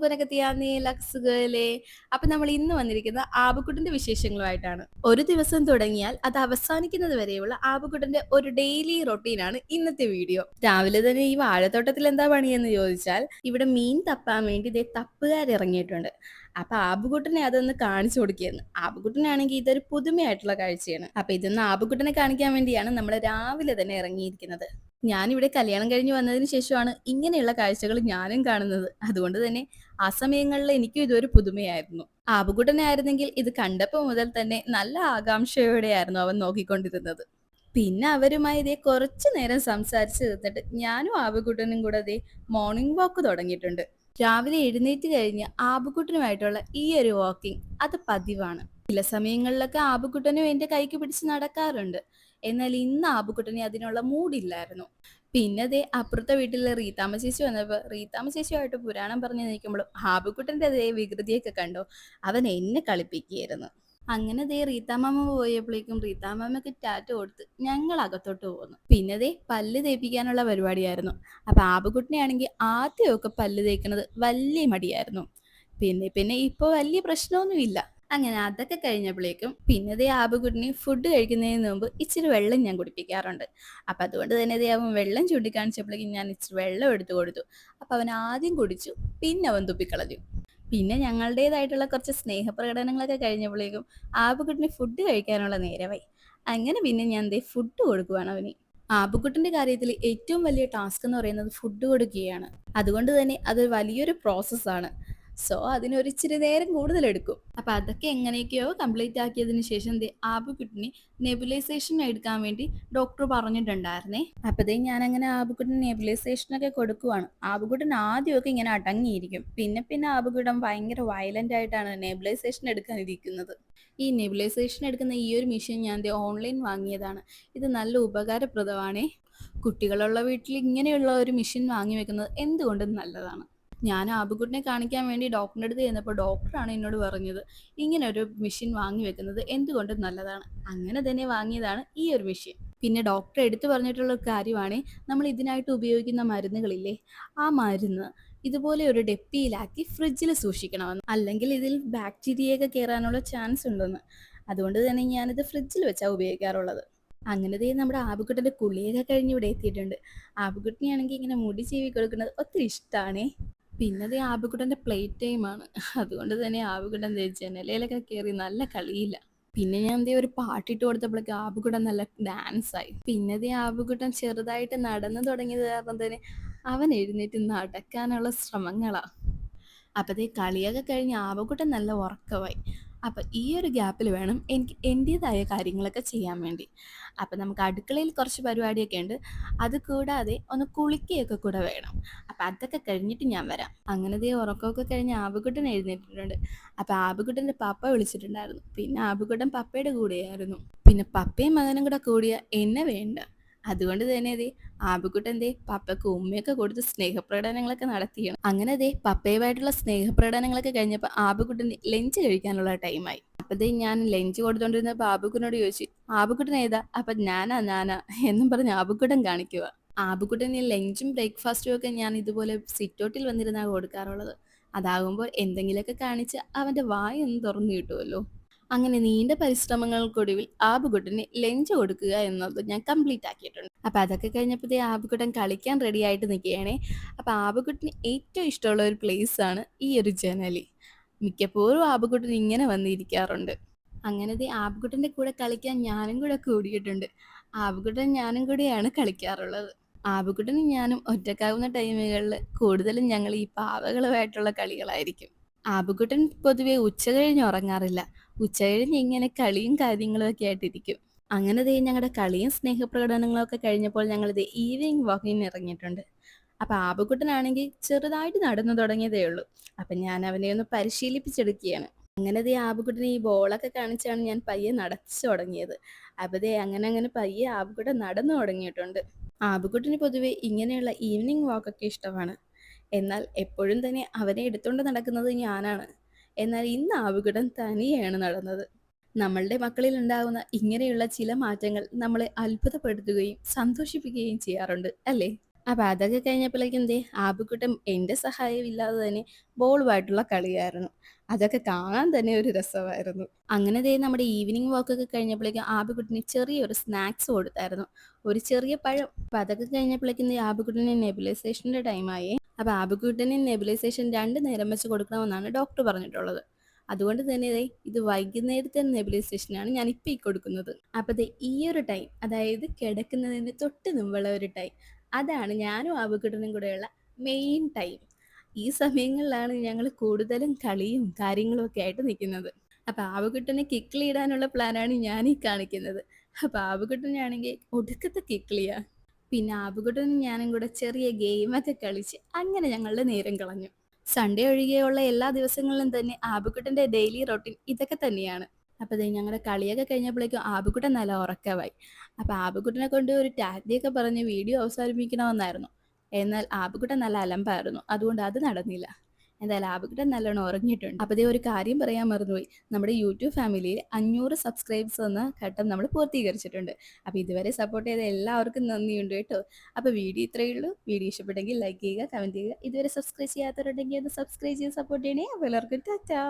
പുനകത്തിയാന്നേ ലക്സുകളെ. അപ്പൊ നമ്മൾ ഇന്ന് വന്നിരിക്കുന്ന ആബുക്കുട്ടന്റെ വിശേഷങ്ങളുമായിട്ടാണ്. ഒരു ദിവസം തുടങ്ങിയാൽ അത് അവസാനിക്കുന്നത് വരെയുള്ള ആബുക്കുട്ടന്റെ ഒരു ഡെയിലി റൊട്ടീനാണ് ഇന്നത്തെ വീഡിയോ. രാവിലെ തന്നെ ഈ വാഴത്തോട്ടത്തിൽ എന്താ പണിയെന്ന് ചോദിച്ചാൽ, ഇവിടെ മീൻ തപ്പാൻ വേണ്ടി ഇതേ തപ്പുകാർ ഇറങ്ങിയിട്ടുണ്ട്. അപ്പൊ ആബുക്കുട്ടനെ അതൊന്ന് കാണിച്ചു കൊടുക്കുകയെന്ന്. ആബുക്കുട്ടനാണെങ്കിൽ ഇതൊരു പുതുമയായിട്ടുള്ള കാഴ്ചയാണ്. അപ്പൊ ഇതൊന്ന് ആബുക്കുട്ടനെ കാണിക്കാൻ വേണ്ടിയാണ് നമ്മൾ രാവിലെ തന്നെ ഇറങ്ങിയിരിക്കുന്നത്. ഞാനിവിടെ കല്യാണം കഴിഞ്ഞ് വന്നതിന് ശേഷമാണ് ഇങ്ങനെയുള്ള കാഴ്ചകൾ ഞാനും കാണുന്നത്. അതുകൊണ്ട് തന്നെ ആ സമയങ്ങളിൽ എനിക്കും ഇതൊരു പുതുമയായിരുന്നു. ആബുക്കുട്ടനായിരുന്നെങ്കിൽ ഇത് കണ്ടപ്പോൾ മുതൽ തന്നെ നല്ല ആകാംക്ഷയോടെയായിരുന്നു അവൻ നോക്കിക്കൊണ്ടിരുന്നത്. പിന്നെ അവരുമായി ഇതേ കുറച്ചു നേരം സംസാരിച്ച് തീർന്നിട്ട് ഞാനും ആബുക്കുട്ടനും കൂടെ അതേ മോർണിംഗ് വാക്ക് തുടങ്ങിയിട്ടുണ്ട്. രാവിലെ എഴുന്നേറ്റ് കഴിഞ്ഞ് ആബുക്കുട്ടനുമായിട്ടുള്ള ഈ ഒരു വാക്കിംഗ് അത് പതിവാണ്. ചില സമയങ്ങളിലൊക്കെ ആബുക്കുട്ടനും എന്റെ കൈക്ക് പിടിച്ച് നടക്കാറുണ്ട്. എന്നാൽ ഇന്ന് ആബുക്കുട്ടനെ അതിനുള്ള മൂഡില്ലായിരുന്നു. പിന്നെ ദേ അപ്പുറത്തെ വീട്ടിലെ റീത്താമ്മ ചേച്ചി വന്നപ്പോൾ റീത്താമ്മ ചേച്ചിയുമായിട്ട് പുരാണം പറഞ്ഞു നിൽക്കുമ്പോഴും ആബുക്കുട്ടന്റെ അതേ വികൃതിയൊക്കെ കണ്ടോ, അവൻ എന്നെ കളിപ്പിക്കുകയായിരുന്നു. അങ്ങനെ ദേ റീത്താമ്മ പോയപ്പോഴേക്കും റീത്താമ്മക്ക് ടാറ്റ കൊടുത്ത് ഞങ്ങൾ അകത്തോട്ട് പോന്നു. പിന്നെ ദേ പല്ല് തേപ്പിക്കാനുള്ള പരിപാടിയായിരുന്നു. അപ്പൊ ആബുക്കുട്ടനെ ആണെങ്കിൽ ആദ്യമൊക്കെ പല്ല് തേക്കുന്നത് വലിയ മടിയായിരുന്നു. പിന്നെ പിന്നെ ഇപ്പൊ വലിയ പ്രശ്നമൊന്നുമില്ല. അങ്ങനെ അതൊക്കെ കഴിഞ്ഞപ്പോഴേക്കും പിന്നെ ദേ ആബുക്കുട്ടിന് ഫുഡ് കഴിക്കുന്നതിന് മുമ്പ് ഇച്ചിരി വെള്ളം ഞാൻ കുടിപ്പിക്കാറുണ്ട്. അപ്പൊ അതുകൊണ്ട് തന്നെ ദേ അവൻ വെള്ളം ചൂണ്ടിക്കാണിച്ചപ്പോഴേക്കും ഞാൻ ഇച്ചിരി വെള്ളം എടുത്തു കൊടുത്തു. അപ്പൊ അവൻ ആദ്യം കുടിച്ചു, പിന്നെ അവൻ തുപ്പിക്കളഞ്ഞു. പിന്നെ ഞങ്ങളുടേതായിട്ടുള്ള കുറച്ച് സ്നേഹപ്രകടനങ്ങളൊക്കെ കഴിഞ്ഞപ്പോഴേക്കും ആബുക്കുട്ടിന് ഫുഡ് കഴിക്കാനുള്ള നേരമായി. അങ്ങനെ പിന്നെ ഞാൻ ദേ ഫുഡ് കൊടുക്കുവാണ് അവന്. ആബുക്കുട്ടിന്റെ കാര്യത്തിൽ ഏറ്റവും വലിയ ടാസ്ക് എന്ന് പറയുന്നത് ഫുഡ് കൊടുക്കുകയാണ്. അതുകൊണ്ട് തന്നെ അത് വലിയൊരു പ്രോസസ്സാണ്. സോ അതിനൊരിച്ചിരി നേരം കൂടുതലെടുക്കും. അപ്പൊ അതൊക്കെ എങ്ങനെയൊക്കെയോ കംപ്ലീറ്റ് ആക്കിയതിന് ശേഷം ദേ ആബുക്കുട്ടിന് നെബുലൈസേഷൻ എടുക്കാൻ വേണ്ടി ഡോക്ടർ പറഞ്ഞിട്ടുണ്ടായിരുന്നേ. അപ്പതേ ഞാൻ അങ്ങനെ ആബുക്കുട്ടിന് നെബുലൈസേഷനൊക്കെ കൊടുക്കുവാണ്. ആബുക്കുട്ടൻ ആദ്യമൊക്കെ ഇങ്ങനെ അടങ്ങിയിരിക്കും. പിന്നെ പിന്നെ ആബുക്കുട്ടൻ ഭയങ്കര വയലന്റ് ആയിട്ടാണ് നെബുലൈസേഷൻ എടുക്കാനിരിക്കുന്നത്. ഈ നെബുലൈസേഷൻ എടുക്കുന്ന ഈ ഒരു മെഷീൻ ഞാൻ ദേ ഓൺലൈൻ വാങ്ങിയതാണ്. ഇത് നല്ല ഉപകാരപ്രദമാണേ. കുട്ടികളുള്ള വീട്ടിൽ ഇങ്ങനെയുള്ള ഒരു മെഷീൻ വാങ്ങി വെക്കുന്നത് എന്തുകൊണ്ടും നല്ലതാണ്. ഞാൻ ആബുക്കുട്ടിനെ കാണിക്കാൻ വേണ്ടി ഡോക്ടറിൻ്റെ അടുത്ത് ചെന്നപ്പോൾ ഡോക്ടറാണ് എന്നോട് പറഞ്ഞത് ഇങ്ങനെ ഒരു മെഷീൻ വാങ്ങി വെക്കുന്നത് എന്തുകൊണ്ടും നല്ലതാണ്. അങ്ങനെ തന്നെ വാങ്ങിയതാണ് ഈ ഒരു മെഷീൻ. പിന്നെ ഡോക്ടർ എടുത്തു പറഞ്ഞിട്ടുള്ള ഒരു കാര്യമാണ്, നമ്മൾ ഇതിനായിട്ട് ഉപയോഗിക്കുന്ന മരുന്നുകളില്ലേ, ആ മരുന്ന് ഇതുപോലെ ഒരു ഡെപ്പിയിലാക്കി ഫ്രിഡ്ജിൽ സൂക്ഷിക്കണമെന്ന്. അല്ലെങ്കിൽ ഇതിൽ ബാക്ടീരിയയൊക്കെ കയറാനുള്ള ചാൻസ് ഉണ്ടെന്ന്. അതുകൊണ്ട് തന്നെ ഞാനിത് ഫ്രിഡ്ജിൽ വെച്ചാണ് ഉപയോഗിക്കാറുള്ളത്. അങ്ങനെ ദേ നമ്മുടെ ആബുക്കുട്ടൻ്റെ കുളിയൊക്കെ കഴിഞ്ഞ് ഇവിടെ എത്തിയിട്ടുണ്ട്. ആബുക്കുട്ടിനെയാണെങ്കിൽ ഇങ്ങനെ മുടി ചീവി കൊടുക്കുന്നത് ഒത്തിരി ഇഷ്ടമാണേ. പിന്നെ ദേ ആബുക്കുട്ടൻ്റെ പ്ലേ ടൈമാണ്. അതുകൊണ്ട് തന്നെ ആബുക്കുട്ടൻ ദേ ജനലയിലൊക്കെ കയറി നല്ല കളിയില്ല. പിന്നെ ഞാൻ ദേ ഒരു പാട്ടിട്ട് കൊടുത്തപ്പോഴേക്കും ആബുക്കുട്ടൻ നല്ല ഡാൻസായി. പിന്നെ ദേ ആബുക്കുട്ടൻ ചെറുതായിട്ട് നടന്നു തുടങ്ങിയത് കാരണം തന്നെ അവൻ എഴുന്നേറ്റ് നടക്കാനുള്ള ശ്രമങ്ങളാ. അപ്പോൾ ദേ കളിയൊക്കെ കഴിഞ്ഞ് ആവക്കുട്ടൻ നല്ല ഉറക്കമായി. അപ്പം ഈ ഒരു ഗ്യാപ്പിൽ വേണം എനിക്ക് എൻ്റേതായ കാര്യങ്ങളൊക്കെ ചെയ്യാൻ വേണ്ടി. അപ്പം നമുക്ക് അടുക്കളയിൽ കുറച്ച് പരിപാടിയൊക്കെ ഉണ്ട്. അത് കൂടാതെ ഒന്ന് കുളിക്കുകയൊക്കെ കൂടെ വേണം. അപ്പം അതൊക്കെ കഴിഞ്ഞിട്ട് ഞാൻ വരാം. അങ്ങനെ ദേ ഉറക്കമൊക്കെ കഴിഞ്ഞ് ആബുക്കുട്ടൻ എഴുന്നേറ്റിട്ടുണ്ട്. അപ്പം ആബുക്കുട്ടൻ്റെ പപ്പ വിളിച്ചിട്ടുണ്ടായിരുന്നു. പിന്നെ ആബുക്കുട്ടൻ പപ്പയുടെ കൂടെയായിരുന്നു. പിന്നെ പപ്പയും മകനും കൂടെ കൂടിയ എന്നെ വേണ്ട. അതുകൊണ്ട് തന്നെ ദേ ആബുക്കുട്ടൻ ദേ പപ്പയ്ക്ക് ഉമ്മയൊക്കെ കൊടുത്ത് സ്നേഹപ്രകടനങ്ങളൊക്കെ നടത്തിയാണ്. അങ്ങനെ ദേ പപ്പയുമായിട്ടുള്ള സ്നേഹപ്രകടനങ്ങളൊക്കെ കഴിഞ്ഞപ്പോൾ ആബുക്കുട്ടന് ലഞ്ച് കഴിക്കാനുള്ള ടൈമായി. അപ്പൊ ദേ ഞാൻ ലഞ്ച് കൊടുത്തോണ്ടിരുന്നപ്പോൾ ആബുക്കുട്ടനോട് ചോദിച്ചു ആബുക്കുട്ടൻ ഏതാ? അപ്പൊ ഞാനാ എന്നും പറഞ്ഞ് ആബുക്കുട്ടൻ കാണിക്കുക. ആബുക്കുട്ടന് ലഞ്ചും ബ്രേക്ക്ഫാസ്റ്റും ഒക്കെ ഞാൻ ഇതുപോലെ സിറ്റൗട്ടിൽ വന്നിരുന്നാണ് കൊടുക്കാറുള്ളത്. അതാകുമ്പോൾ എന്തെങ്കിലുമൊക്കെ കാണിച്ച് അവന്റെ വായൊന്ന് തുറന്നു കിട്ടുമല്ലോ. അങ്ങനെ നീണ്ട പരിശ്രമങ്ങൾക്കൊടുവിൽ ആബുക്കുട്ടന് ലഞ്ച് കൊടുക്കുക എന്നത് ഞാൻ കംപ്ലീറ്റ് ആക്കിയിട്ടുണ്ട്. അപ്പം അതൊക്കെ കഴിഞ്ഞപ്പോഴത്തേ ആബുക്കുട്ടൻ കളിക്കാൻ റെഡി ആയിട്ട് നിൽക്കുകയാണേ. അപ്പം ആബുക്കുട്ടന് ഏറ്റവും ഇഷ്ടമുള്ള ഒരു പ്ലേസാണ് ഈ ഒരു ജനലി. മിക്കപ്പോഴും ആബുക്കുട്ടൻ ഇങ്ങനെ വന്നിരിക്കാറുണ്ട്. അങ്ങനത്തെ ആബുക്കുട്ടൻ്റെ കൂടെ കളിക്കാൻ ഞാനും കൂടെ കൂടിയിട്ടുണ്ട്. ആബുക്കുട്ടൻ ഞാനും കൂടെയാണ് കളിക്കാറുള്ളത്. ആബുക്കുട്ടനും ഞാനും ഒറ്റക്കാവുന്ന ടൈമുകളിൽ കൂടുതലും ഞങ്ങൾ ഈ പാവകളുമായിട്ടുള്ള കളികളായിരിക്കും. ആബുക്കുട്ടൻ പൊതുവെ ഉച്ച കഴിഞ്ഞ് ഉറങ്ങാറില്ല. ഉച്ച കഴിഞ്ഞ് ഇങ്ങനെ കളിയും കാര്യങ്ങളും ഒക്കെ ആയിട്ടിരിക്കും. അങ്ങനെ ദേ ഞങ്ങളുടെ കളിയും സ്നേഹപ്രകടനങ്ങളും ഒക്കെ കഴിഞ്ഞപ്പോൾ ഞങ്ങൾ ദേ ഈവനിങ് വാക്കിങ്ങിന് ഇറങ്ങിയിട്ടുണ്ട്. അപ്പം ആബുക്കുട്ടനാണെങ്കിൽ ചെറുതായിട്ട് നടന്നു തുടങ്ങിയതേ ഉള്ളൂ. അപ്പം ഞാൻ അവനെ ഒന്ന് പരിശീലിപ്പിച്ചെടുക്കുകയാണ്. അങ്ങനെ ദേ ആബുക്കുട്ടനെ ഈ ബോളൊക്കെ കാണിച്ചാണ് ഞാൻ പയ്യെ നടച്ചു തുടങ്ങിയത്. അപ്പം ദേ അങ്ങനെ അങ്ങനെ പയ്യെ ആബുക്കുട്ടൻ നടന്നു തുടങ്ങിയിട്ടുണ്ട്. ആബുക്കുട്ടന് പൊതുവെ ഇങ്ങനെയുള്ള ഈവനിങ് വാക്കൊക്കെ ഇഷ്ടമാണ്. എന്നാൽ എപ്പോഴും തന്നെ അവനെ എടുത്തുകൊണ്ട് നടക്കുന്നത് ഞാനാണ്. എന്നാൽ ഇന്ന് ആബുക്കുട്ടൻ തനിയെയാണ് നടന്നത്. നമ്മളുടെ മക്കളിൽ ഉണ്ടാകുന്ന ഇങ്ങനെയുള്ള ചില മാറ്റങ്ങൾ നമ്മളെ അത്ഭുതപ്പെടുത്തുകയും സന്തോഷിപ്പിക്കുകയും ചെയ്യാറുണ്ട് അല്ലേ? അപ്പൊ അതൊക്കെ കഴിഞ്ഞപ്പോഴേക്കും എന്തേ ആബിക്കുട്ടൻ എന്റെ സഹായം ഇല്ലാതെ തന്നെ ബോളുമായിട്ടുള്ള കളിയായിരുന്നു. അതൊക്കെ കാണാൻ തന്നെ ഒരു രസമായിരുന്നു. അങ്ങനെ ദേ നമ്മുടെ ഈവനിങ് വാക്കൊക്കെ കഴിഞ്ഞപ്പോഴേക്കും ആബിക്കുട്ടന് ചെറിയൊരു സ്നാക്സ് കൊടുത്തായിരുന്നു. ഒരു ചെറിയ പഴം. അപ്പൊ അതൊക്കെ കഴിഞ്ഞപ്പോഴേക്കും ദേ ആബിക്കുട്ടന് നെബുലൈസേഷന്റെ ടൈമായി. അപ്പൊ ആബിക്കുട്ടന് നെബുലൈസേഷൻ 2 നേരം വെച്ച് കൊടുക്കണമെന്നാണ് ഡോക്ടർ പറഞ്ഞിട്ടുള്ളത്. അതുകൊണ്ട് തന്നെ ദേ ഇത് വൈകുന്നേരത്തെ നെബുലൈസേഷനാണ് ഞാൻ ഇപ്പം ഈ കൊടുക്കുന്നത്. അപ്പൊ ദേ ഈ ഒരു ടൈം, അതായത് കിടക്കുന്നതിന് തൊട്ട് മുമ്പുള്ള ഒരു ടൈം, അതാണ് ഞാനും ആബിക്കുട്ടനും കൂടെയുള്ള മെയിൻ ടൈം. ഈ സമയങ്ങളിലാണ് ഞങ്ങൾ കൂടുതലും കളിയും കാര്യങ്ങളും ഒക്കെ ആയിട്ട് നിൽക്കുന്നത്. അപ്പൊ ആബിക്കുട്ടനെ കിക്കിളിയിടാനുള്ള പ്ലാനാണ് ഞാൻ ഈ കാണിക്കുന്നത്. അപ്പൊ ആബിക്കുട്ടനാണെങ്കിൽ ഒടുക്കത്തെ കിക്കിളിയാ. പിന്നെ ആബിക്കുട്ടനും ഞാനും കൂടെ ചെറിയ ഗെയിമൊക്കെ കളിച്ച് അങ്ങനെ ഞങ്ങളുടെ നേരം കളഞ്ഞു. സൺഡേ ഒഴികെയുള്ള എല്ലാ ദിവസങ്ങളിലും തന്നെ ആബിക്കുട്ടന്റെ ഡെയിലി റൊട്ടീൻ ഇതൊക്കെ തന്നെയാണ്. അപ്പൊ ദേ ഞങ്ങളുടെ കളിയൊക്കെ കഴിഞ്ഞപ്പോഴേക്കും ആബിക്കുട്ടൻ നല്ല ഉറക്കമായി. അപ്പൊ ആബിക്കുട്ടനെ കൊണ്ട് ഒരു ടാറ്റയൊക്കെ പറഞ്ഞ് വീഡിയോ അവസാനിപ്പിക്കണമെന്നായിരുന്നു. എന്നാൽ ആബിക്കുട്ടൻ നല്ല അലമ്പായിരുന്നു, അതുകൊണ്ട് അത് നടന്നില്ല. എന്തായാലും ആബിക്കുട്ടൻ നല്ലോണം ഉറങ്ങിയിട്ടുണ്ട്. അപ്പോൾ ദേ ഒരു കാര്യം പറയാൻ മറന്നുപോയി. നമ്മുടെ യൂട്യൂബ് ഫാമിലിയിൽ 500 സബ്സ്ക്രൈബ്സ് എന്ന ഘട്ടം നമ്മൾ പൂർത്തീകരിച്ചിട്ടുണ്ട്. അപ്പോൾ ഇതുവരെ സപ്പോർട്ട് ചെയ്ത എല്ലാവർക്കും നന്ദിയുണ്ട് കേട്ടോ. അപ്പോൾ വീഡിയോ ഇത്രയേ ഉള്ളൂ. വീഡിയോ ഇഷ്ടപ്പെട്ടെങ്കിൽ ലൈക്ക് ചെയ്യുക, കമൻറ്റ് ചെയ്യുക. ഇതുവരെ സബ്സ്ക്രൈബ് ചെയ്യാത്തവരുണ്ടെങ്കിൽ ഒന്ന് സബ്സ്ക്രൈബ് ചെയ്ത് സപ്പോർട്ട് ചെയ്യണേ. അപ്പോൾ എല്ലാവർക്കും ടാറ്റാ.